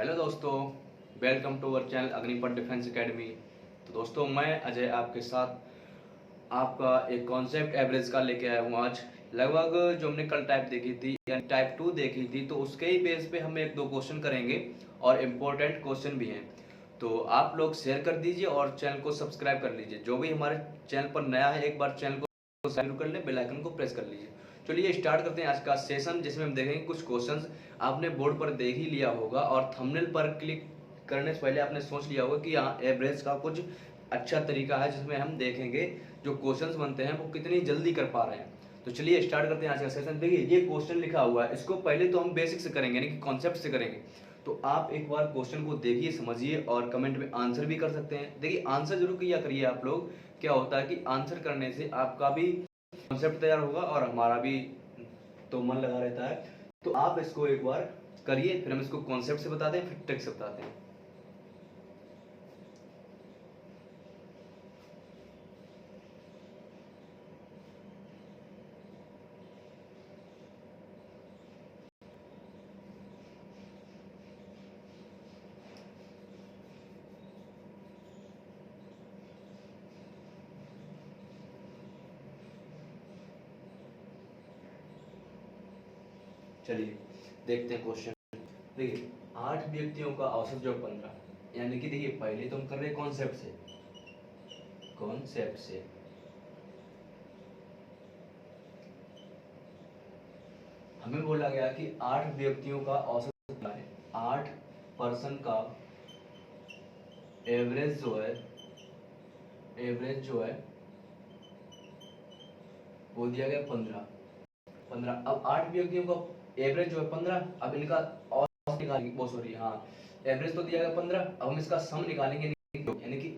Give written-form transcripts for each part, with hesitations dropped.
Hello दोस्तों, welcome to our channel Agnipath defence academy. तो दोस्तों, मैं अजय आपके साथ आपका एक कॉन्सेप्ट एवरेज का लेके आया हूँ। आज लगभग जो हमने कल टाइप देखी थी यानी टाइप 2 देखी थी, तो उसके ही बेस पे हम एक दो क्वेश्चन करेंगे और इम्पोर्टेंट क्वेश्चन भी हैं। तो आप लोग शेयर कर दीजिए और चैनल को सब्सक्राइब कर लीजिए। जो भी हमारे चैनल पर नया है, एक बार चैनल को सब्सक्राइब कर लें, बेल आइकन को प्रेस कर लीजिए। चलिए स्टार्ट करते हैं आज का सेशन, जिसमें हम देखेंगे कुछ क्वेश्चंस आपने बोर्ड पर देख ही लिया होगा और थंबनेल पर क्लिक करने से पहले आपने सोच लिया होगा कि यहाँ एवरेज का कुछ अच्छा तरीका है जिसमें हम देखेंगे जो क्वेश्चंस बनते हैं वो कितनी जल्दी कर पा रहे हैं। तो चलिए स्टार्ट करते हैं आज का सेशन। देखिए, ये क्वेश्चन लिखा हुआ है, इसको पहले तो हम बेसिक से करेंगे यानी कि कॉन्सेप्ट से करेंगे। तो आप एक बार क्वेश्चन को देखिए, समझिए और कमेंट में आंसर भी कर सकते हैं। देखिए, आंसर जरूर किया करिए आप लोग। क्या होता है कि आंसर करने से आपका भी कॉन्सेप्ट तैयार होगा और हमारा भी तो मन लगा रहता है। तो आप इसको एक बार करिए, फिर हम इसको कॉन्सेप्ट से बताते हैं, फिर ट्रिक से बताते हैं। चलिए देखते हैं क्वेश्चन। देखिए, 8 व्यक्तियों का औसत जो 15, यानी कि देखिए पहले तो हम कर रहे हैं कॉन्सेप्ट से। हमें बोला गया कि 8 व्यक्तियों का औसत कितना है। 8 पर्सन का एवरेज जो है वो दिया गया 15। अब 8 व्यक्तियों का एवरेज जो है 15। अब इनका औसत निकालेंगे, वो सॉरी, हाँ, एवरेज तो दिया गया 15। अब हम इसका सम निकालेंगे, यानी कि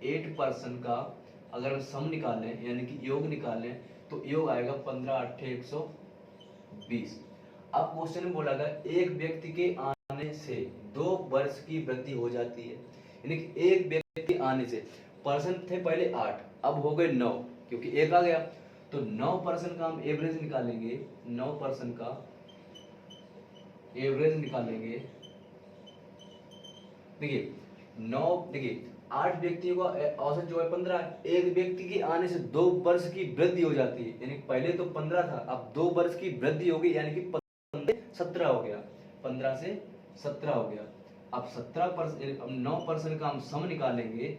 8 पर्सन का अगर हम सम निकालें यानी कि योग निकालें तो योग आएगा 15 8 120। अब क्वेश्चन में बोला गया एक व्यक्ति के आने से 2 वर्ष की वृद्धि हो जाती है, यानी कि एक व्यक्ति के आने से पर्सन थे पहले 8, अब हो गए 9 क्योंकि एक आ गया। तो 9 पर्सन का हम एवरेज निकालेंगे, 9 पर्सन का एवरेज निकालेंगे। देखिए 8 व्यक्तियों का औसत जो है 15 है। एक व्यक्ति के आने से 2 वर्ष की वृद्धि हो जाती है, यानी पहले तो 15 था, अब 2 वर्ष की वृद्धि हो गई, यानी कि 17 हो गया। 15 से 17 हो गया। अब 17%, अब 9% का हम सम निकालेंगे।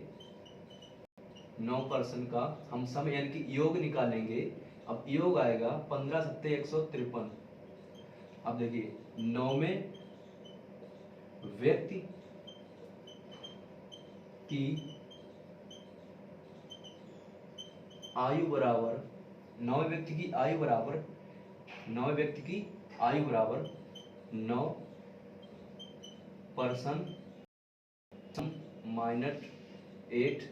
9% का हम सम यानी कि योग निकालेंगे। अब योग आएगा 15 7 153। अब देखिए 9 में व्यक्ति की आयु बराबर 9 व्यक्ति की आयु बराबर 9 व्यक्ति की आयु बराबर 9 पर्सन माइनस 8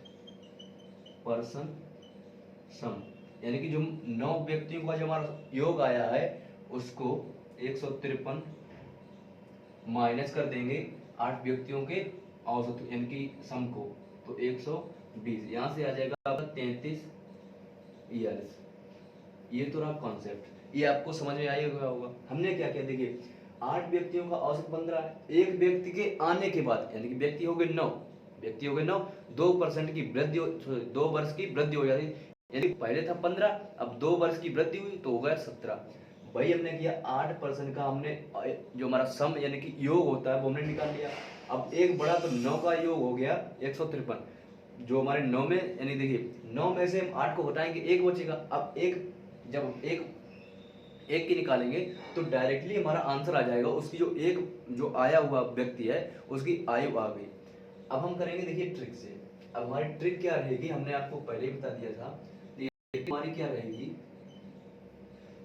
पर्सन सम, यानी कि जो 9 व्यक्तियों का जो हमारा योग आया है उसको 153 माइनस कर देंगे 8 व्यक्तियों के औसत यानी कि सम को, तो 120। यहाँ से आ जाएगा आपका 33 ईयर्स। ये तो रहा कॉन्सेप्ट, ये आपको समझ में आया होगा। हमने क्या किया, देखिए 8 व्यक्तियों का औसत 15 है। एक व्यक्ति के आने के बाद यानी कि व्यक्ति हो गए 9, 2% की वृद्धि, 2 वर्ष की वृद्धि हो जाती, यानी पहले था 15, अब 2 वर्ष की वृद्धि हुई तो हो गया 17। वही हमने किया, 8% का हमने जो हमारा सम यानी कि योग होता है वो हमने निकाल लिया। अब एक बड़ा तो 9 का योग हो गया 153, जो हमारे 9 में, यानी देखिए 9 में से हम 8 को हटाएंगे, एक बचेगा। अब एक जब एक की निकालेंगे तो डायरेक्टली हमारा आंसर आ जाएगा। उसकी जो आया हुआ व्यक्ति है उसकी आयु आ गई। अब हम करेंगे देखिए ट्रिक से। अब हमारी ट्रिक क्या रहेगी, हमने आपको पहले ही बता दिया था। हमारी क्या रहेगी,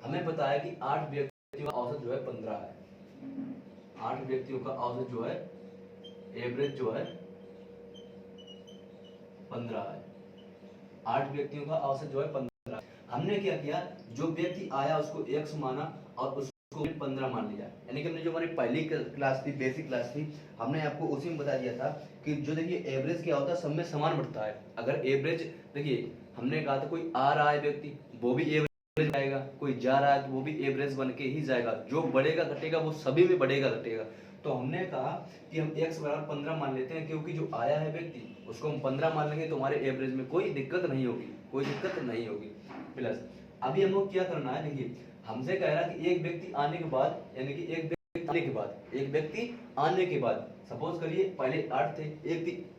हमें पता है कि 8 व्यक्तियों का औसत जो है 15 है। 8 व्यक्तियों का औसत जो है एवरेज जो है 15 है। 8 व्यक्तियों का औसत जो है 15। हमने क्या किया, जो व्यक्ति आया उसको x माना और उसको 15 मान लिया, यानी कि हमने जो हमारी पहली क्लास थी, बेसिक क्लास थी, हमने आपको उसी में बता दिया था कि जो देखिए एवरेज क्या होता है, सब में समान बढ़ता है। अगर एवरेज, देखिए हमने कहा था कोई आ रहा है व्यक्ति वो भी एवरेज आएगा, कोई जा रहा है तो वो भी एवरेज बन के ही जाएगा। जो बढ़ेगा घटेगा वो सभी में बढ़ेगा घटेगा। तो हमने कहा कि हम x बराबर 15 मान लेते हैं, क्योंकि जो आया है व्यक्ति उसको हम 15 मान लेंगे तो हमारे एवरेज में कोई दिक्कत नहीं होगी, कोई दिक्कत नहीं होगी। प्लस अभी हमको क्या करना है, देखिए हमसे कह रहा है कि एक व्यक्ति आने के बाद, यानी कि एक व्यक्ति आने के बाद, एक व्यक्ति आने के बाद, सपोज करिए पहले 8 थे,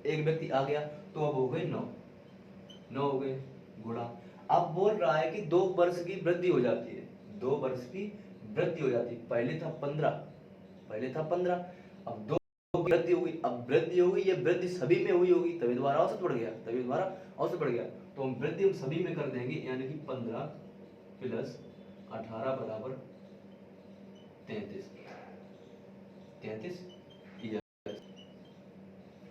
एक व्यक्ति आ गया तो अब हो गए 9 हो गए गुणा। अब बोल रहा है कि 2 वर्ष की वृद्धि हो जाती है, 2 वर्ष की वृद्धि हो जाती है। पहले था 15, अब 2 की वृद्धि हो गई। अब वृद्धि हो गई, ये वृद्धि सभी में हुई होगी, तभी दोबारा औसत बढ़ गया, तो हम वृद्धि हम सभी में कर देंगे, यानी कि 15 प्लस 18 बराबर 33।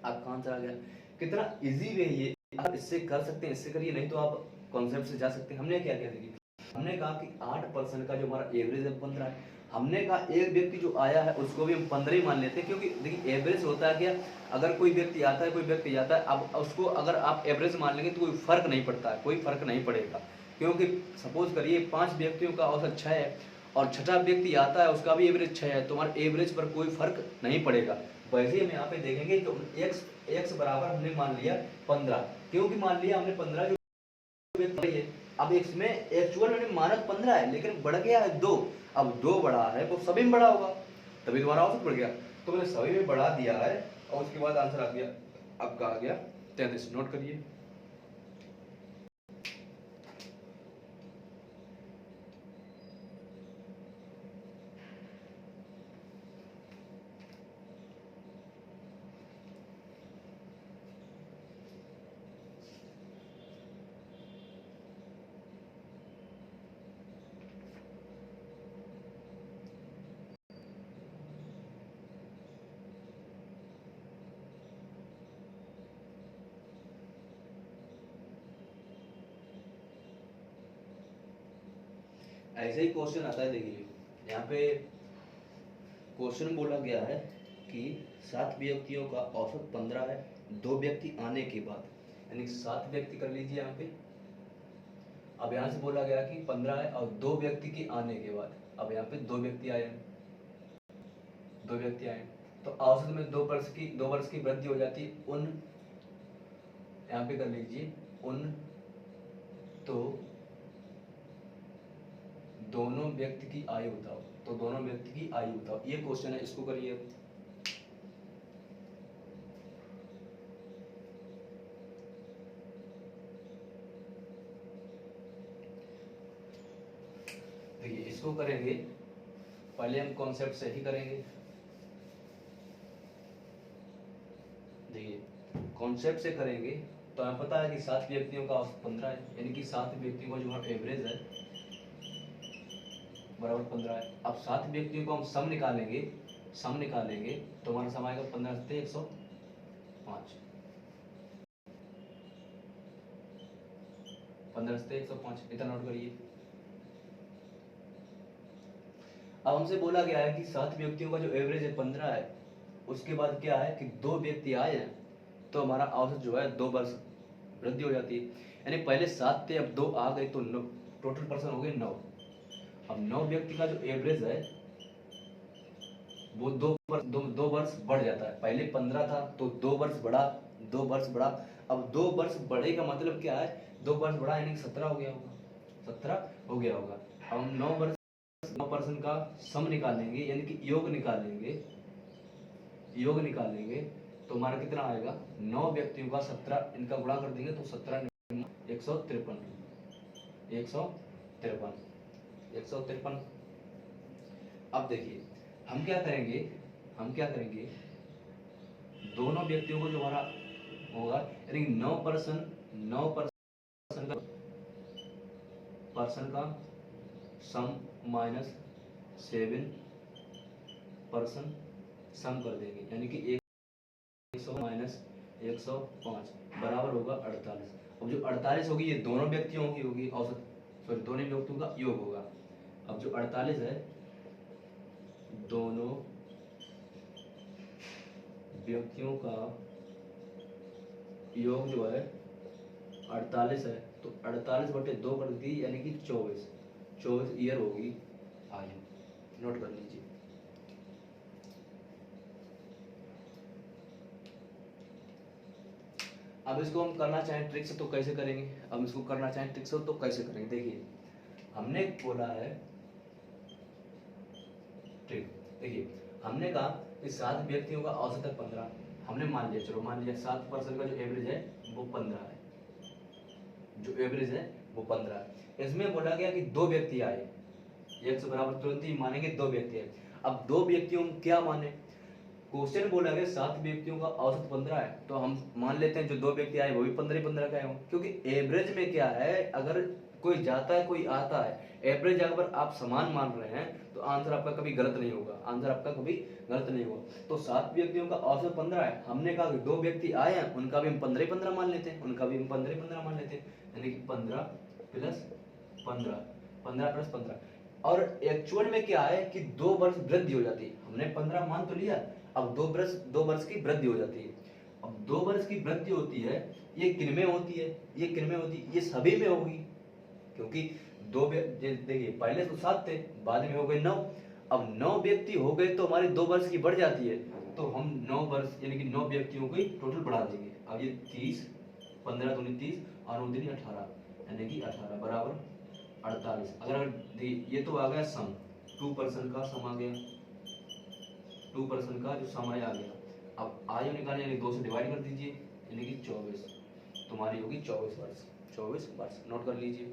आपका आंसर आ गया। कितना इजी वे ये, आप इससे कर सकते हैं, इससे करिए, नहीं तो आप कॉन्सेप्ट से जा सकते हैं। हमने क्या किया, देखिए हमने कहा कि 8% का जो हमारा एवरेज है 15 है। हमने कहा एक व्यक्ति जो आया है उसको भी हम 15 ही मान लेते हैं, क्योंकि देखिए एवरेज होता है क्या, अगर कोई व्यक्ति आता है, कोई व्यक्ति जाता है, अब उसको अगर आप एवरेज मान लेंगे तो कोई फर्क नहीं पड़ता है, कोई फर्क नहीं पड़ेगा। क्योंकि सपोज करिए 5 व्यक्तियों का औसत 6 है और छठा व्यक्ति आता है उसका भी एवरेज 6 है, तो हमारे एवरेज पर कोई फर्क नहीं पड़ेगा। वैसे हम यहाँ पे देखेंगे तो x बराबर हमने मान लिया 15, क्योंकि मान लिया हमने 15 जो है, अब x में एक्चुअल में मानक 15 है लेकिन बढ़ गया है 2, अब 2 बढ़ा है तो सभी में बढ़ा होगा, तभी तुम्हारा औसत बढ़ गया। तो मैंने सभी में बढ़ा दिया है और उसके बाद आंसर आ गया, आपका आ गया 33। नोट करिए। ऐसे ही क्वेश्चन आता है, देखिए यहाँ पे क्वेश्चन बोला गया है कि 7 व्यक्तियों का औसत 15 है, 2 व्यक्ति आने के बाद, यानी 7 व्यक्ति कर लीजिए यहाँ पे। अब यहाँ से बोला गया कि 15 है और 2 व्यक्ति के आने के बाद, अब यहाँ पे 2 व्यक्ति आए, तो औसत में 2 वर्ष की वृद्धि हो जाती है। उन, यहाँ पे कर लीजिए उन, तो दोनों व्यक्ति की आयु बताओ, तो दोनों व्यक्ति की आयु बताओ, ये क्वेश्चन है, इसको करिए। देखिए इसको करेंगे, पहले हम कॉन्सेप्ट से ही करेंगे। देखिए कॉन्सेप्ट से करेंगे तो हमें पता है कि 7 व्यक्तियों का औसत 15 है, यानी कि 7 व्यक्तियों का जो हमारा एवरेज है बराबर 15 है। अब 7 व्यक्तियों को हम सम निकालेंगे तो हमारा सम आएगा 15 से 105, 15 से 105, इतना नोट करिए। अब हमसे बोला गया है कि 7 व्यक्तियों का जो एवरेज है 15 है, उसके बाद क्या है कि 2 व्यक्ति आए हैं तो हमारा औसत जो है 2 वर्ष वृद्धि हो जाती है, यानी पहले 7 थे अब 2 आ गए तो टोटल पर्सन हो गए 9। अब 9 व्यक्ति का जो एवरेज है वो 2 वर्ष बढ़ जाता है, पहले 15 था तो 2 वर्ष बढ़ा, अब 2 वर्ष बढ़े का मतलब क्या है, 2 वर्ष बढ़ा यानी 17 हो गया होगा। अब हम 9% का सम निकालेंगे, यानी कि योग निकालेंगे तो हमारा कितना आएगा, 9 व्यक्तियों का 17 इनका गुणा कर देंगे तो 17 153। अब देखिए हम क्या करेंगे, दोनों व्यक्तियों को जो हमारा होगा, यानी 9% का सम माइनस 7% सम कर देंगे, यानी कि 100 माइनस 105 बराबर होगा 48। अब जो 48 होगी ये दोनों व्यक्तियों की होगी औसत, सॉरी दोनों व्यक्तियों का योग होगा। अब जो 48 है दोनों व्यक्तियों का योग जो है 48 है, तो 48/2 कर दी, यानी कि 24 ईयर होगी आयु। नोट कर लीजिए। अब इसको हम करना चाहें ट्रिक से तो कैसे करेंगे, अब इसको करना चाहें ट्रिक से तो कैसे करेंगे। देखिए हमने बोला है ट्रिक, देखिए हमने कहा कि 7 व्यक्तियों का औसत है 15, हमने मान लिया, चलो मान लिया 7% का जो एवरेज है वो 15 है, जो एवरेज है वो 15 है। इसमें बोला गया कि 2 व्यक्ति आए, 1 से बराबर तुरंत ही मानेंगे 2 व्यक्ति आए। अब 2 व्यक्तियों को क्या माने, क्वेश्चन बोला गया 7 व्यक्तियों का औसत 15 है, तो हम मान लेते हैं जो 2 व्यक्ति आए वो भी 15 का आए, क्योंकि एवरेज में क्या है, अगर कोई जाता है कोई आता है, एवरेज अगर आप समान मान रहे हैं तो आंसर आपका कभी गलत नहीं होगा, आंसर आपका कभी गलत नहीं होगा। तो 7 व्यक्तियों का औसत 15 है, हमने कहा कि 2 व्यक्ति आए हैं उनका भी हम 15 मान लेते हैं, उनका भी हम 15 मान लेते हैं, यानी कि 15 प्लस 15, 15 प्लस 15। और एक्चुअल में क्या है कि 2 वर्ष वृद्धि हो जाती है, हमने 15 मान तो लिया, अब 2 वर्ष की वृद्धि हो जाती है। अब 2 वर्ष की वृद्धि होती है, ये किनमें होती है, ये किनमें होती है, ये सभी में होगी, क्योंकि देखिए पहले तो 7 थे, बाद में हो गए 9, अब 9 व्यक्ति हो गए तो हमारी 2 वर्ष की बढ़ जाती है, तो हम 9 वर्ष यानी कि 9 व्यक्तियों की टोटल बढ़ा देंगे। अब ये 30, 15 दूनी 30 और 9 दूनी 18, यानी कि 18 बराबर 48। अगर ये तो आ गया सम, 2% का सम आ गया, 2% का जो समय आ गया। अब आयु निकालें यानी 2 से डिवाइड कर दीजिए, यानी कि 24, तुम्हारी होगी 24 वर्ष, 24 वर्ष नोट कर लीजिए।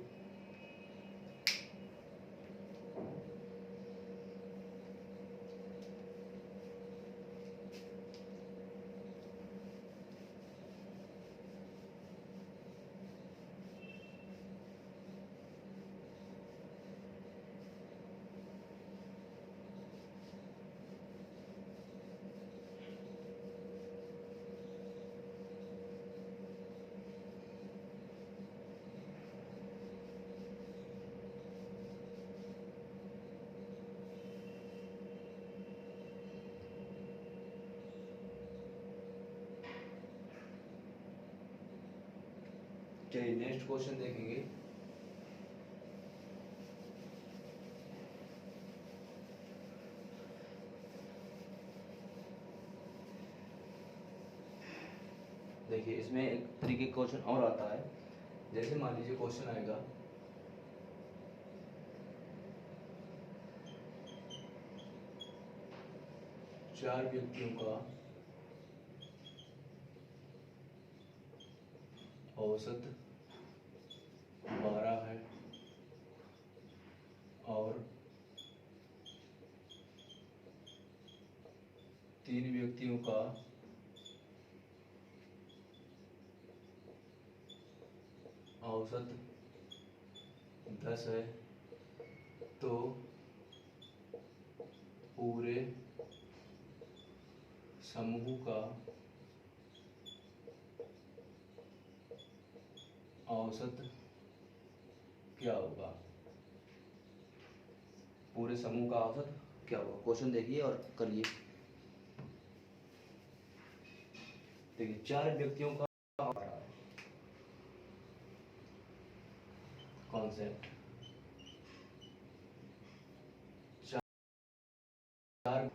चलिए नेक्स्ट क्वेश्चन देखेंगे। देखिए इसमें एक तरीके का क्वेश्चन और आता है, जैसे मान लीजिए क्वेश्चन आएगा चार व्यक्तियों का औसत 12 है और 3 व्यक्तियों का औसत 10 है, तो पूरे समूह का औसत क्या होगा, पूरे समूह का औसत क्या होगा। क्वेश्चन देखिए और करिए। देखिए 4 व्यक्तियों का कॉन्सेप्ट, 4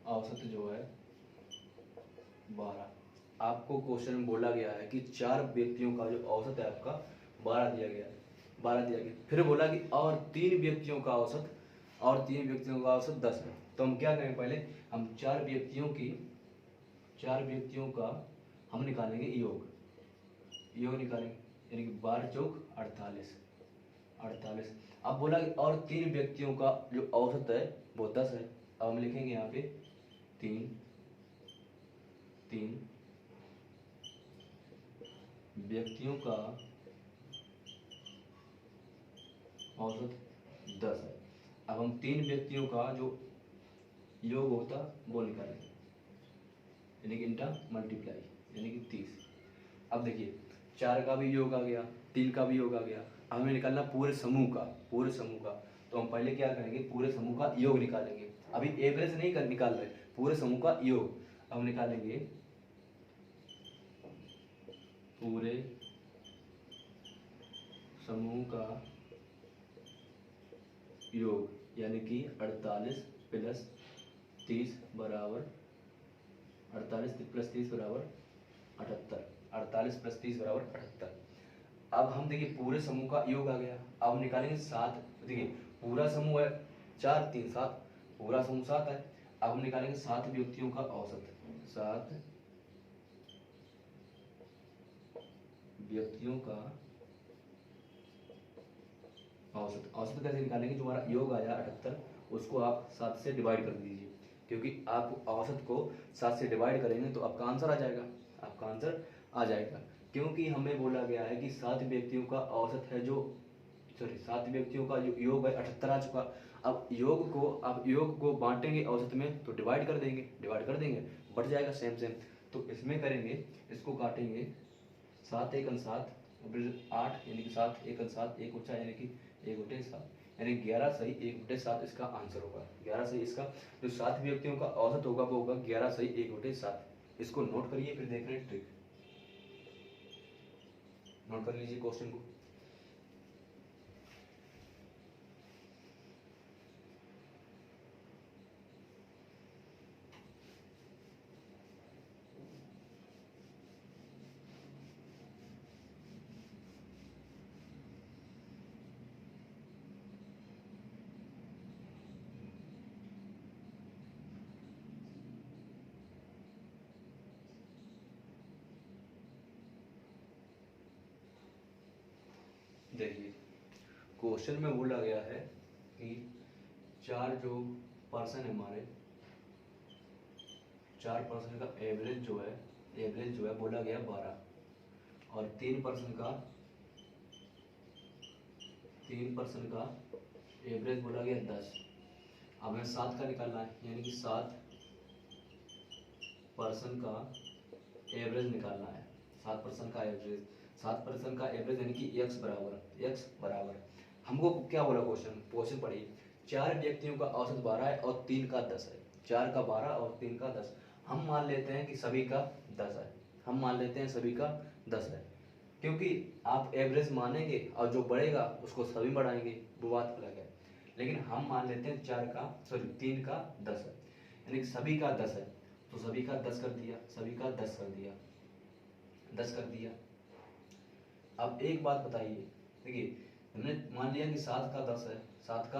औसत जो है 12। आपको क्वेश्चन में बोला गया है कि 4 व्यक्तियों का जो औसत है आपका 12 दिया गया है, 12 दिया गया, फिर बोला कि और 3 व्यक्तियों का औसत, और 3 व्यक्तियों का औसत 10 है। तो हम क्या करेंगे, पहले हम 4 व्यक्तियों का हम निकालेंगे योग, योग निकालेंगे, यानी कि 12 चौक 48, 48। अब बोला कि और 3 व्यक्तियों का जो औसत है वो 10 है। अब हम लिखेंगे यहाँ पे 3 व्यक्तियों का औसत 10 है। अब हम 3 व्यक्तियों का जो योग होता वो निकालेंगे, यानी कि इंटा मल्टीप्लाई, यानी कि 30। अब देखिए 4 का भी योग आ गया, 3 का भी योग आ गया, अब हमें निकालना पूरे समूह का, पूरे समूह का। तो हम पहले क्या करेंगे, पूरे समूह का योग निकालेंगे, अभी एवरेज नहीं निकाल रहे, पूरे समूह का योग। हम निकालेंगे पूरे समूह का योग, यानी कि 48 प्लस 30 बराबर 48 प्लस 30 बराबर 78, 48 प्लस 30 बराबर 78। अब हम देखिए पूरे समूह का योग आ गया। अब निकालेंगे 7, देखिए पूरा समूह है 4 3 7, पूरा समूह 7 है। अब हम निकालेंगे 7 व्यक्तियों का औसत, 7 व्यक्तियों का औसत। औसत कैसे निकालेंगे? जो हमारा योग आया 78 उसको आप 7 से डिवाइड कर दीजिए, क्योंकि आप औसत को 7 से डिवाइड करेंगे तो आपका आंसर आ जाएगा, आपका आंसर आ जाएगा। क्योंकि हमें बोला गया है कि 7 व्यक्तियों का औसत है जो, सॉरी 7 व्यक्तियों का जो योग है 78 आ चुका। अब योग को बांटेंगे औसत में तो डिवाइड कर देंगे बढ़ जाएगा सेम सेम। तो इसमें करेंगे, इसको काटेंगे 7 1 7 8 यानी कि 7 1 7 1 बचा यानी कि 1/7 यानी 11 सही 1/7 इसका आंसर होगा। 11 सही इसका जो 7 व्यक्तियों का औसत होगा वो होगा 11 सही 1/7। इसको नोट करिए, फिर देख रहे हैं ट्रिक। नोट कर लीजिए क्वेश्चन को। देखिए क्वेश्चन में बोला गया है कि 4 जो पर्सन है हमारे, 4 पर्सन का एवरेज जो है बोला गया 12 और 3 पर्सन का एवरेज बोला गया 10। अब हमें 7 का निकालना है, यानी कि 7 पर्सन का एवरेज निकालना है। 7 पर्सन का एवरेज, 7 पर्सन का एवरेज यानी कि x बराबर हमको क्या बोला क्वेश्चन पढ़िए। 4 व्यक्तियों का औसत 12 है और 3 का 10 है। 4 का 12 और 3 का 10। हम मान लेते हैं कि सभी का 10 है, क्योंकि आप एवरेज मानेंगे और जो बढ़ेगा उसको सभी बढ़ाएंगे, वो बात अलग है। लेकिन हम मान लेते हैं 3 का 10 है, यानी कि सभी का 10 है तो सभी का 10 कर दिया, 10 कर दिया। अब एक बात बताइए, देखिए हमने मान लिया कि 7 का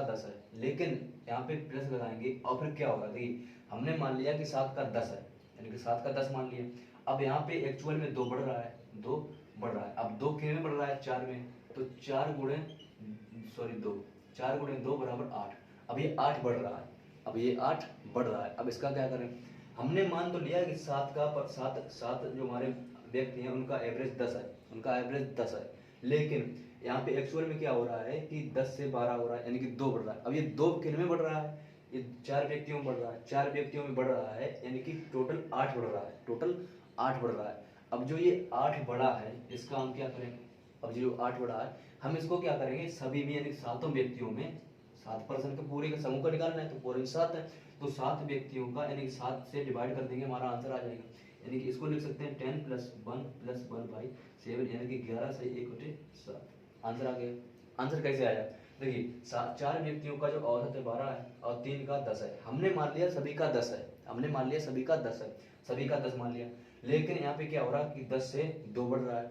10 है, लेकिन यहाँ पे प्लस लगाएंगे और फिर क्या होगा? देखिए हमने मान लिया कि 7 का 10 है, यानी कि 7 का 10 मान लिया। अब यहाँ पे एक्चुअल में 2 बढ़ रहा है, अब 2 कितने में बढ़ रहा है? 4 में। तो 4 गुणे 2 बराबर 8। अब ये 8 बढ़ रहा है, अब इसका क्या करें? हमने मान तो लिया कि 7 जो हमारे व्यक्ति हैं उनका एवरेज 10 है, लेकिन यहाँ पे एक्चुअल में क्या हो रहा है कि 10 से 12 हो रहा है, यानी कि 2 बढ़ रहा है। अब ये 2 किन में बढ़ रहा है? ये 4 व्यक्तियों में बढ़ रहा है, 4 व्यक्तियों में बढ़ रहा है, यानी कि टोटल 8 बढ़ रहा है। अब जो ये 8 बढ़ा है इसका हम क्या करेंगे? अब जो 8 बढ़ा है हम इसको क्या करेंगे? सभी में यानी 7 व्यक्तियों में, 7 पर्सन के पूरे के समूह का निकालना है तो पूरे 7 है, तो 7 व्यक्तियों का यानी कि 7 से डिवाइड कर देंगे, हमारा आंसर आ जाएगा। यानी कि इसको लिख सकते हैं 10 + 1 + 1/7 यानी कि 11 से 1/7 आंसर आ गया। आंसर कैसे आया? देखिए 4 व्यक्तियों का जो औसत है 12 है और 3 का 10 है। हमने मान लिया सभी का 10 है, सभी का 10 मान लिया। लेकिन यहाँ पे क्या हो रहा है कि 10 से 2 बढ़ रहा है।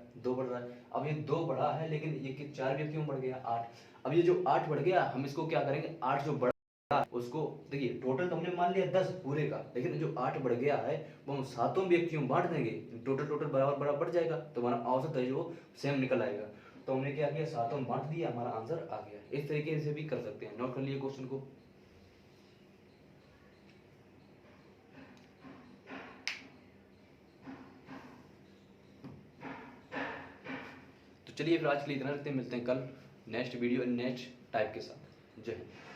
अब ये 2 बढ़ा है, लेकिन ये 4 व्यक्तियों में बढ़ गया 8। अब ये जो 8 बढ़ गया हम इसको क्या करेंगे? 8 जो बढ़ा उसको, देखिए टोटल तो हमने मान लिया 10 पूरे का, लेकिन जो 8 बढ़ गया है वो हम 7 व्यक्तियों में बांट देंगे, टोटल बराबर बढ़ जाएगा तो हमारा औसत है जो सेम निकल आएगा। तो हमने क्या किया? 7 में बांट दिया, हमारा आंसर आ गया। इस तरीके से भी कर सकते हैं। नोट कर लिए क्वेश्चन को। तो चलिए फिर आज के लिए इतना रखते हैं, मिलते हैं कल नेक्स्ट वीडियो नेक्स्ट टाइप के साथ। जय हिंद।